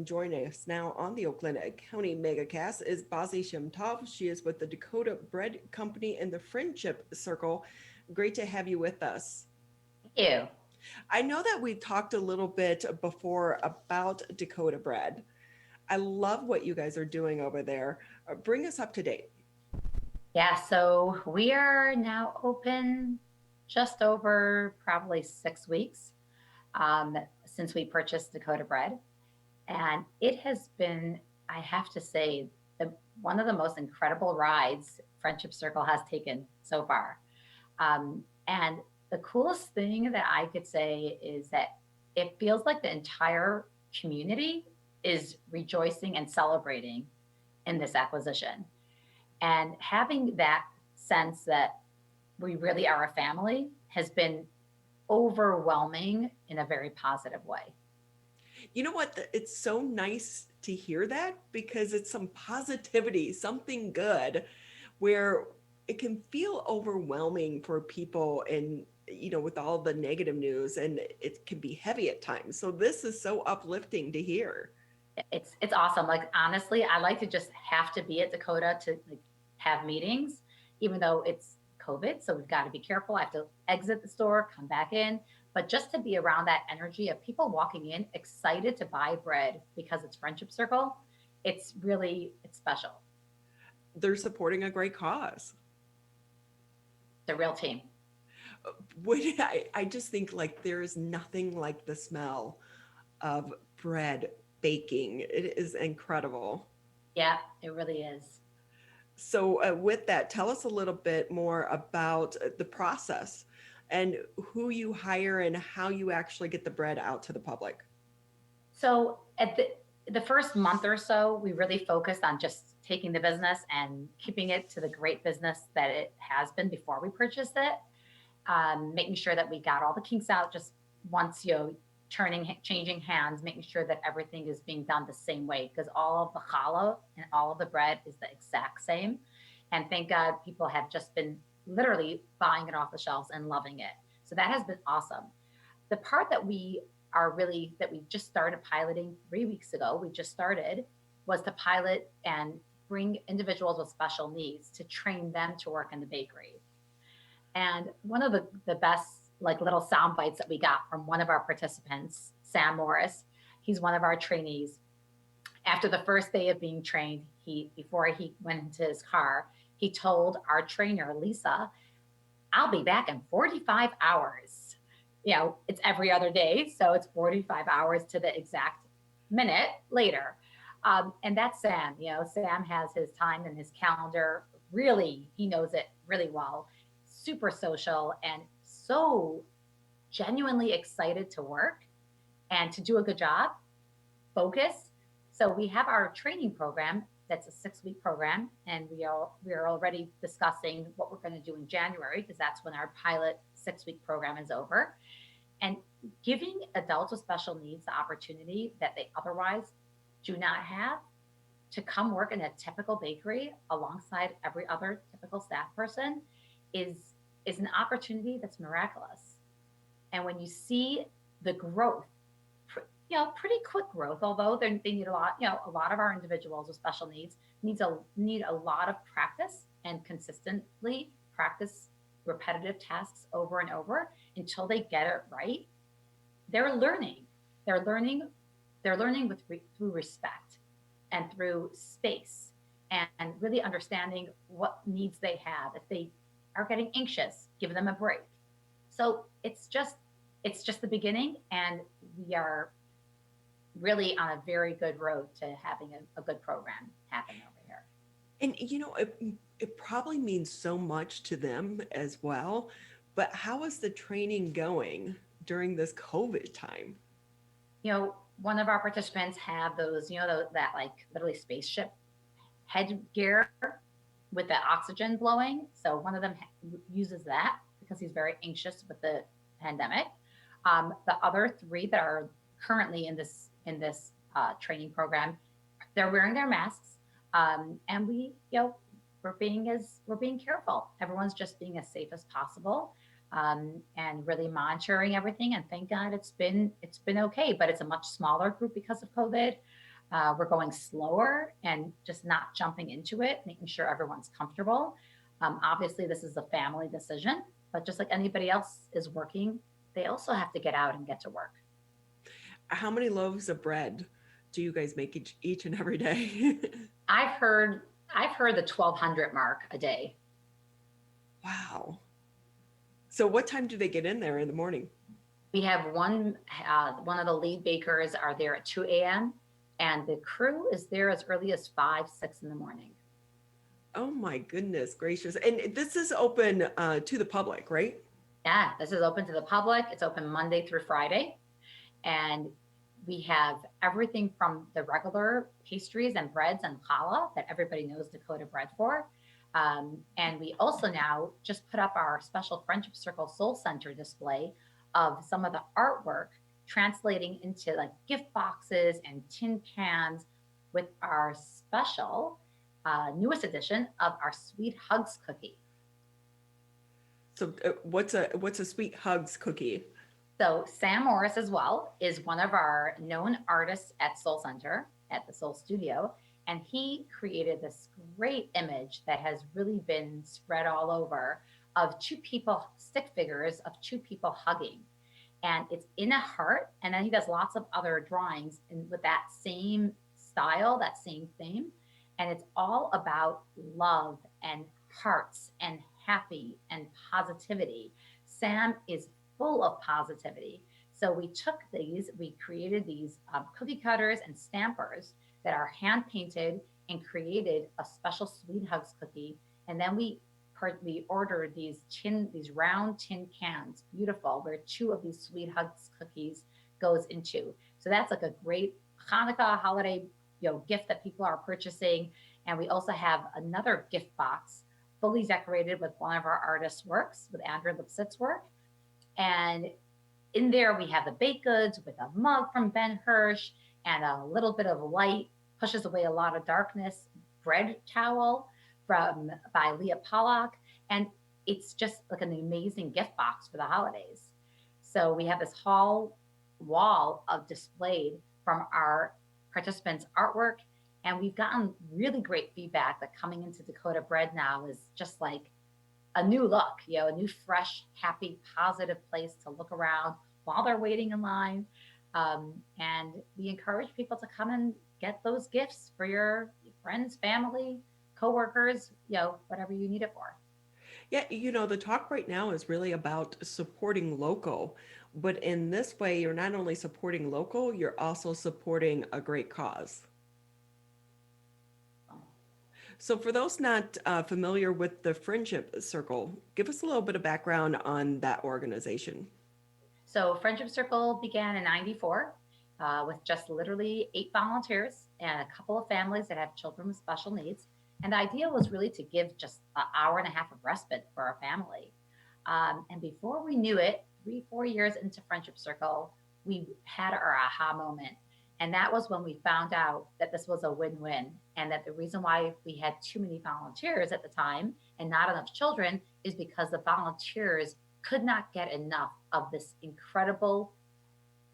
Joining us now on the Oakland County Megacast is Bassie Shemtov. She is with the Dakota Bread Company in the Friendship Circle. Great to have you with us. Thank you. I know that we talked a little bit before about Dakota Bread. I love what you guys are doing over there. Bring us up to date. Yeah, so we are now open just over probably 6 weeks since we purchased Dakota Bread. And it has been, I have to say, one of the most incredible rides Friendship Circle has taken so far. And the coolest thing that I could say is that it feels like the entire community is rejoicing and celebrating in this acquisition. And having that sense that we really are a family has been overwhelming in a very positive way. You know what? It's so nice to hear that because it's some positivity, something good, where it can feel overwhelming for people and with all the negative news, and it can be heavy at times. So this is so uplifting to hear. It's awesome. Like honestly, I like to just have to be at Dakota to like have meetings, even though it's COVID. So we've got to be careful. I have to exit the store, come back in. But just to be around that energy of people walking in excited to buy bread because it's Friendship Circle, it's special. They're supporting a great cause. It's a real team. I just think like there is nothing like the smell of bread baking. It is incredible. Yeah, it really is. So, with that, tell us a little bit more about the process and who you hire and how you actually get the bread out to the public. So at the first month or so, we really focused on just taking the business and keeping it to the great business that it has been before we purchased it. Making sure that we got all the kinks out just once, changing hands, making sure that everything is being done the same way because all of the challah and all of the bread is the exact same. And thank God people have just been literally buying it off the shelves and loving it. So that has been awesome. The part that we just started piloting 3 weeks ago, we just started, was to pilot and bring individuals with special needs to train them to work in the bakery. And one of the best like little sound bites that we got from one of our participants, Sam Morris, he's one of our trainees. After the first day of being trained, before he went into his car, he told our trainer, Lisa, I'll be back in 45 hours. It's every other day. So it's 45 hours to the exact minute later. And that's Sam. Sam has his time in his calendar. Really, he knows it really well. Super social and so genuinely excited to work and to do a good job, focus. So we have our training program that's a 6-week program, and we are already discussing what we're going to do in January because that's when our pilot 6-week program is over. And giving adults with special needs the opportunity that they otherwise do not have to come work in a typical bakery alongside every other typical staff person is an opportunity that's miraculous. And when you see the growth, pretty quick growth, although they need a lot, a lot of our individuals with special needs need a lot of practice and consistently practice repetitive tasks over and over until they get it right. They're learning. They're learning. They're learning through respect and through space and really understanding what needs they have. If they are getting anxious, give them a break. So it's just the beginning, and we are really on a very good road to having a good program happen over here. And it probably means so much to them as well. But how is the training going during this COVID time? One of our participants have those, that like literally spaceship headgear with the oxygen blowing. So one of them uses that because he's very anxious with the pandemic. The other three that are currently in this training program, they're wearing their masks, and we're being careful. Everyone's just being as safe as possible, and really monitoring everything. And thank God it's been okay. But it's a much smaller group because of COVID. We're going slower and just not jumping into it, making sure everyone's comfortable. Obviously, this is a family decision, but just like anybody else is working, they also have to get out and get to work. How many loaves of bread do you guys make each and every day? I've heard I've heard the 1,200 mark a day. Wow. So what time do they get in there in the morning? We have one of the lead bakers are there at 2 a.m. and the crew is there as early as 5, 6 in the morning. Oh my goodness gracious. And this is open to the public, right? Yeah, this is open to the public. It's open Monday through Friday. And we have everything from the regular pastries and breads and challah that everybody knows Dakota Bread for. And we also now just put up our special Friendship Circle Soul Center display of some of the artwork translating into like gift boxes and tin cans with our special newest edition of our Sweet Hugs cookie. So what's a sweet hugs cookie? So Sam Morris as well is one of our known artists at Soul Center at the Soul Studio. And he created this great image that has really been spread all over of two people, stick figures of two people hugging. And it's in a heart. And then he does lots of other drawings with that same style, that same theme. And it's all about love and hearts and happy and positivity. Sam is full of positivity. So we took these, we created these cookie cutters and stampers that are hand painted and created a special Sweet Hugs cookie. And then we ordered these round tin cans, beautiful, where two of these Sweet Hugs cookies goes into. So that's like a great Hanukkah holiday, gift that people are purchasing. And we also have another gift box fully decorated with one of our artists' works, with Andrew Lipsitz's work. And in there, we have the baked goods with a mug from Ben Hirsch and a little bit of light pushes away a lot of darkness, bread towel by Leah Pollock. And it's just like an amazing gift box for the holidays. So we have this whole wall of displayed from our participants' artwork. And we've gotten really great feedback that coming into Dakota Bread now is just like a new look, a new, fresh, happy, positive place to look around while they're waiting in line. And we encourage people to come and get those gifts for your friends, family, coworkers, whatever you need it for. Yeah, the talk right now is really about supporting local. But in this way, you're not only supporting local, you're also supporting a great cause. So for those not familiar with the Friendship Circle, give us a little bit of background on that organization. So Friendship Circle began in 94 with just literally 8 volunteers and a couple of families that have children with special needs. And the idea was really to give just an hour and a half of respite for our family. And before we knew it, 3-4 years into Friendship Circle, we had our aha moment. And that was when we found out that this was a win-win, and that the reason why we had too many volunteers at the time and not enough children is because the volunteers could not get enough of this incredible,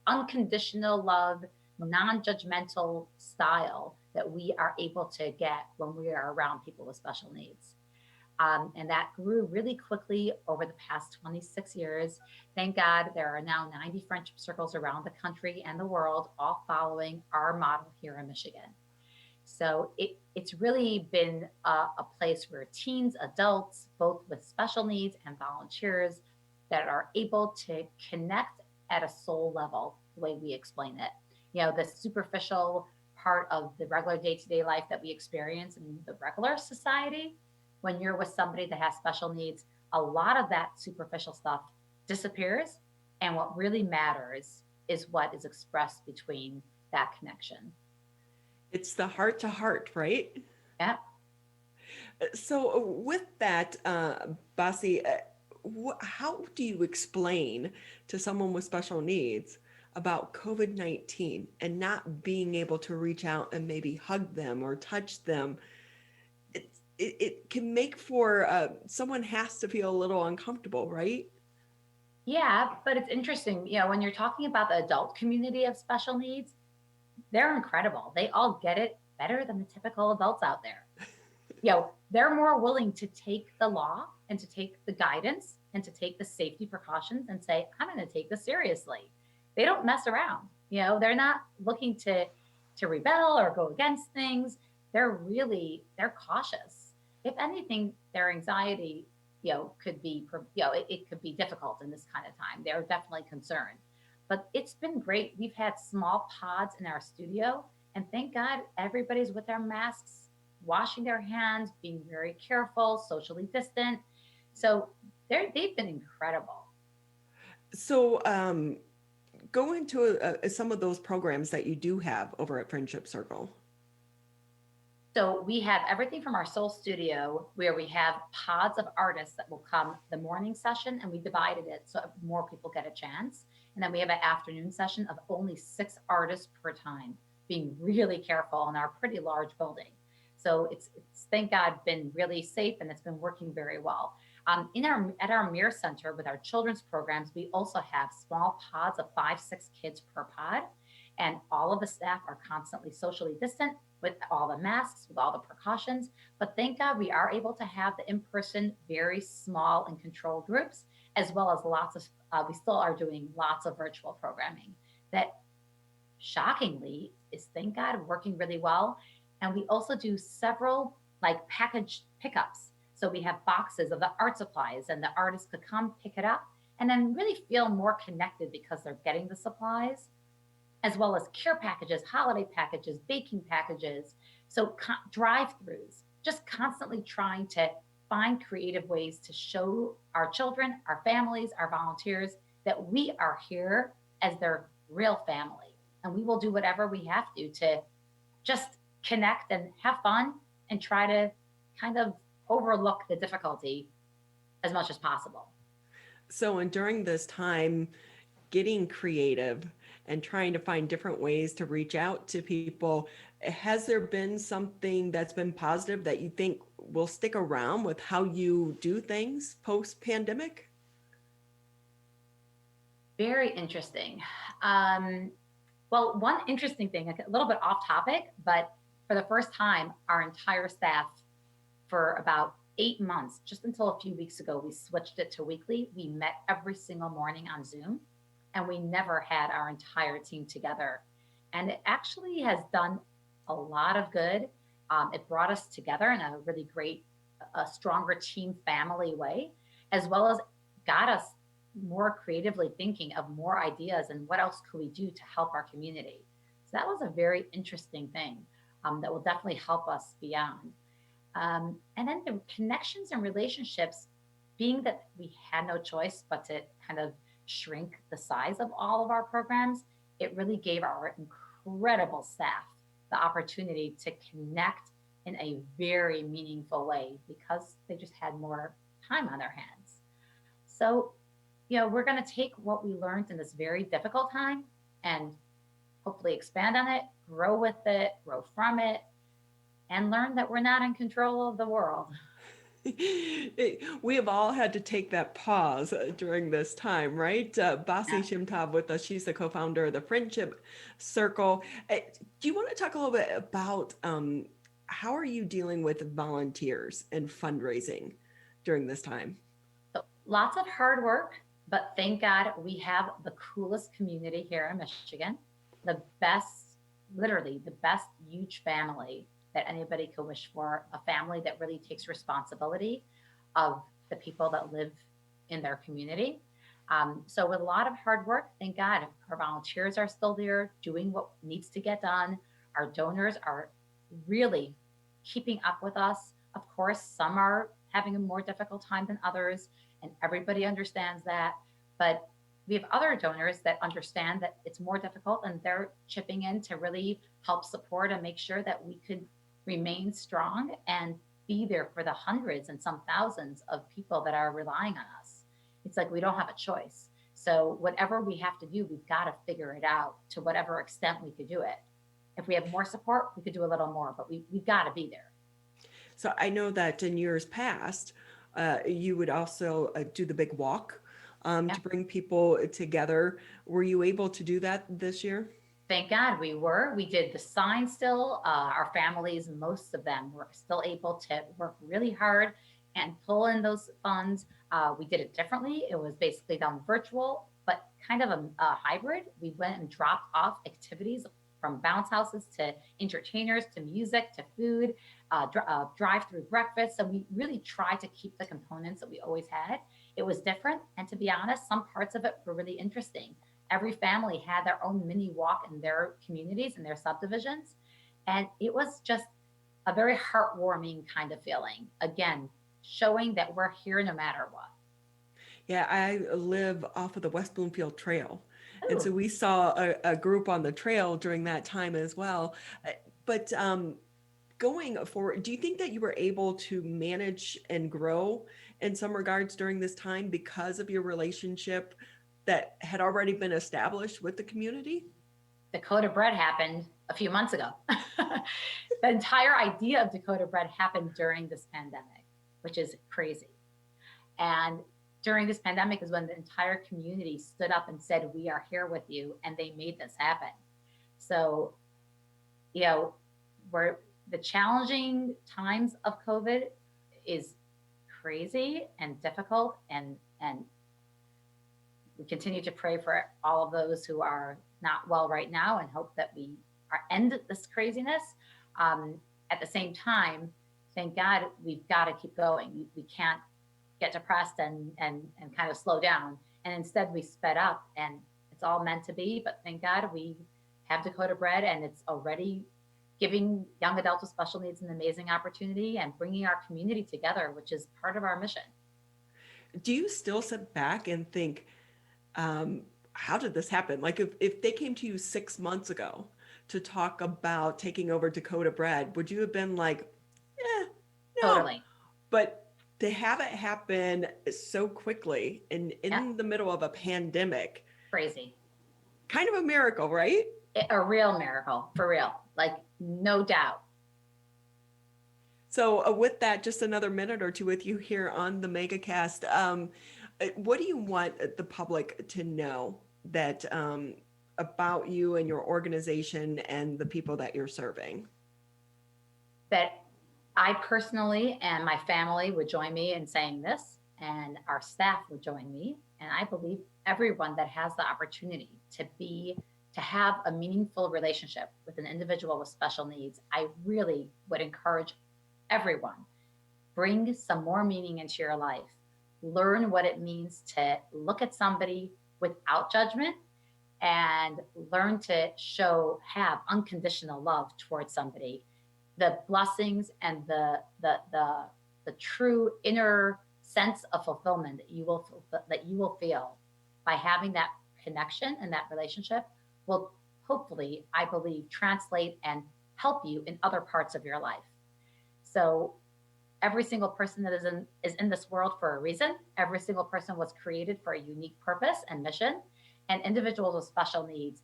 unconditional love, non-judgmental style that we are able to get when we are around people with special needs. And that grew really quickly over the past 26 years. Thank God there are now 90 friendship circles around the country and the world, all following our model here in Michigan. So it's really been a place where teens, adults, both with special needs and volunteers, that are able to connect at a soul level, the way we explain it. The superficial part of the regular day-to-day life that we experience in the regular society, when you're with somebody that has special needs, a lot of that superficial stuff disappears. And what really matters is what is expressed between that connection. It's the heart to heart, right? Yeah. So with that, Bassie, how do you explain to someone with special needs about COVID-19 and not being able to reach out and maybe hug them or touch them? It can make for someone has to feel a little uncomfortable, right? Yeah, but it's interesting, when you're talking about the adult community of special needs, they're incredible. They all get it better than the typical adults out there. They're more willing to take the law and to take the guidance and to take the safety precautions and say, I'm going to take this seriously. They don't mess around. They're not looking to rebel or go against things. They're cautious. If anything, their anxiety, could be, it could be difficult in this kind of time. They're definitely concerned. But it's been great. We've had small pods in our studio, and thank God everybody's with their masks, washing their hands, being very careful, socially distant. So they've been incredible. So, go into some of those programs that you do have over at Friendship Circle. So we have everything from our soul studio where we have pods of artists that will come the morning session, and we divided it so more people get a chance. And then we have an afternoon session of only 6 artists per time, being really careful in our pretty large building. So it's thank God been really safe, and it's been working very well. At our Mirror Center with our children's programs, we also have small pods of 5-6 kids per pod, and all of the staff are constantly socially distant with all the masks, with all the precautions. But thank God we are able to have the in-person, very small and controlled groups, as well as we still are doing lots of virtual programming that shockingly is, thank God, working really well. And we also do several like package pickups. So we have boxes of the art supplies, and the artists could come pick it up and then really feel more connected because they're getting the supplies, as well as care packages, holiday packages, baking packages. So drive-throughs, just constantly trying to find creative ways to show our children, our families, our volunteers that we are here as their real family. And we will do whatever we have to just connect and have fun and try to kind of overlook the difficulty as much as possible. So, and during this time, getting creative and trying to find different ways to reach out to people, has there been something that's been positive that you think will stick around with how you do things post-pandemic? Very interesting. Well, one interesting thing, a little bit off topic, but for the first time, our entire staff for about 8 months, just until a few weeks ago, we switched it to weekly. We met every single morning on Zoom, and we never had our entire team together. And it actually has done a lot of good. It brought us together in a really great, a stronger team family way, as well as got us more creatively thinking of more ideas and what else could we do to help our community. So that was a very interesting thing that will definitely help us beyond. And then the connections and relationships, being that we had no choice but to kind of shrink the size of all of our programs, it really gave our incredible staff the opportunity to connect in a very meaningful way because they just had more time on their hands. So, we're going to take what we learned in this very difficult time and hopefully expand on it, grow with it, grow from it, and learn that we're not in control of the world. We have all had to take that pause during this time, right? Bassie Yeah. Shemtov with us. She's the co-founder of the Friendship Circle. Do you want to talk a little bit about how are you dealing with volunteers and fundraising during this time? So lots of hard work, but thank God we have the coolest community here in Michigan, the best, literally the best huge family that anybody could wish for, a family that really takes responsibility of the people that live in their community. So with a lot of hard work, thank God, our volunteers are still there doing what needs to get done. Our donors are really keeping up with us. Of course, some are having a more difficult time than others, and everybody understands that. But we have other donors that understand that it's more difficult, and they're chipping in to really help support and make sure that we could remain strong and be there for the hundreds and some thousands of people that are relying on us. It's like we don't have a choice. So whatever we have to do, we've got to figure it out to whatever extent we could do it. If we have more support, we could do a little more, but we've got to be there. So I know that in years past, you would also do the big walk Yeah. to bring people together. Were you able to do that this year? Thank God we were. We did the sign still. Our families, most of them, were still able to work really hard and pull in those funds. We did it differently. It was basically done virtual, but kind of a hybrid. We went and dropped off activities from bounce houses to entertainers to music to food, drive-through breakfast. So we really tried to keep the components that we always had. It was different, and to be honest, some parts of it were really interesting. Every family had their own mini walk in their communities and their subdivisions. And it was just a very heartwarming kind of feeling. Again, showing that we're here no matter what. Yeah, I live off of the West Bloomfield Trail. And so Ooh, we saw a group on the trail during that time as well. But going forward, do you think that you were able to manage and grow in some regards during this time because of your relationship that had already been established with the community? Dakota Bread happened a few months ago. The entire idea of Dakota Bread happened during this pandemic, which is crazy. And during this pandemic is when the entire community stood up and said, "We are here with you," and they made this happen. So, you know, we're the challenging times of COVID is crazy and difficult, and we continue to pray for all of those who are not well right now and hope that we are end this craziness. At the same time, thank God we've got to keep going. We can't get depressed and kind of slow down. And instead we sped up, and it's all meant to be. But thank God we have Dakota Bread, and it's already giving young adults with special needs an amazing opportunity and bringing our community together, which is part of our mission. Do you still sit back and think, how did this happen? Like if they came to you 6 months ago to talk about taking over Dakota Bread, would you have been like, no? Totally. But to have it happen so quickly and Yeah. in the middle of a pandemic, Crazy. kind of a miracle, right? A real miracle, for real. Like, no doubt. So with that, just another minute or two with you here on the MegaCast. What do you want the public to know that about you and your organization and the people that you're serving? That I personally and my family would join me in saying this, and our staff would join me. And I believe everyone that has the opportunity to have a meaningful relationship with an individual with special needs, I really would encourage everyone, bring some more meaning into your life. Learn what it means to look at somebody without judgment, and learn to have unconditional love towards somebody. The blessings and the true inner sense of fulfillment that you will feel by having that connection and that relationship will hopefully, I believe, translate and help you in other parts of your life. So every single person that is in this world for a reason. Every single person was created for a unique purpose and mission. And individuals with special needs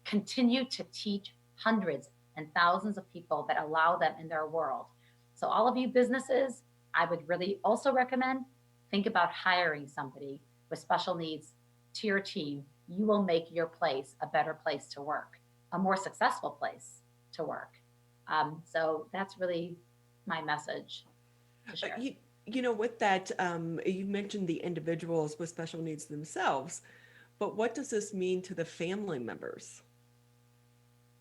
continue to teach hundreds and thousands of people that allow them in their world. So all of you businesses, I would really also recommend think about hiring somebody with special needs to your team. You will make your place a better place to work, a more successful place to work. So that's really my message to share. With that, you mentioned the individuals with special needs themselves, but what does this mean to the family members?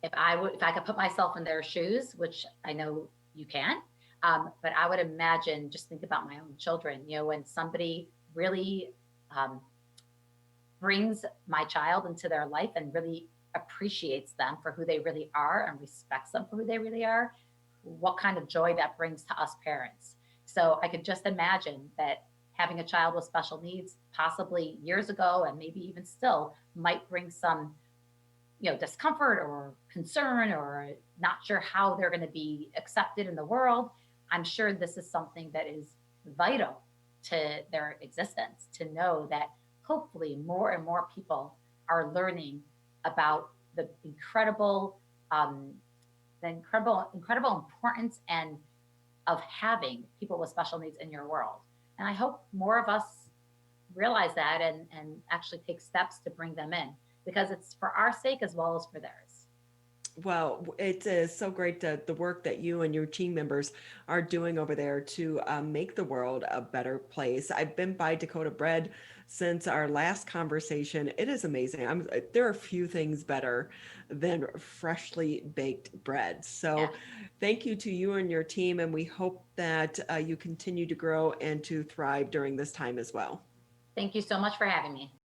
If I could put myself in their shoes, which I know you can, but I would imagine, just think about my own children. When somebody really brings my child into their life and really appreciates them for who they really are and respects them for who they really are, what kind of joy that brings to us parents. So I could just imagine that having a child with special needs, possibly years ago and maybe even still, might bring some discomfort or concern, or not sure how they're going to be accepted in the world. I'm sure this is something that is vital to their existence, to know that hopefully more and more people are learning about the incredible importance and of having people with special needs in your world. And I hope more of us realize that and actually take steps to bring them in. because it's for our sake as well as for theirs. Well, it is so great the work that you and your team members are doing over there to make the world a better place. I've been by Dakota Bread since our last conversation. It is amazing. There are few things better than freshly baked bread. Yeah. So, thank you to you and your team, and we hope that you continue to grow and to thrive during this time as well. Thank you so much for having me.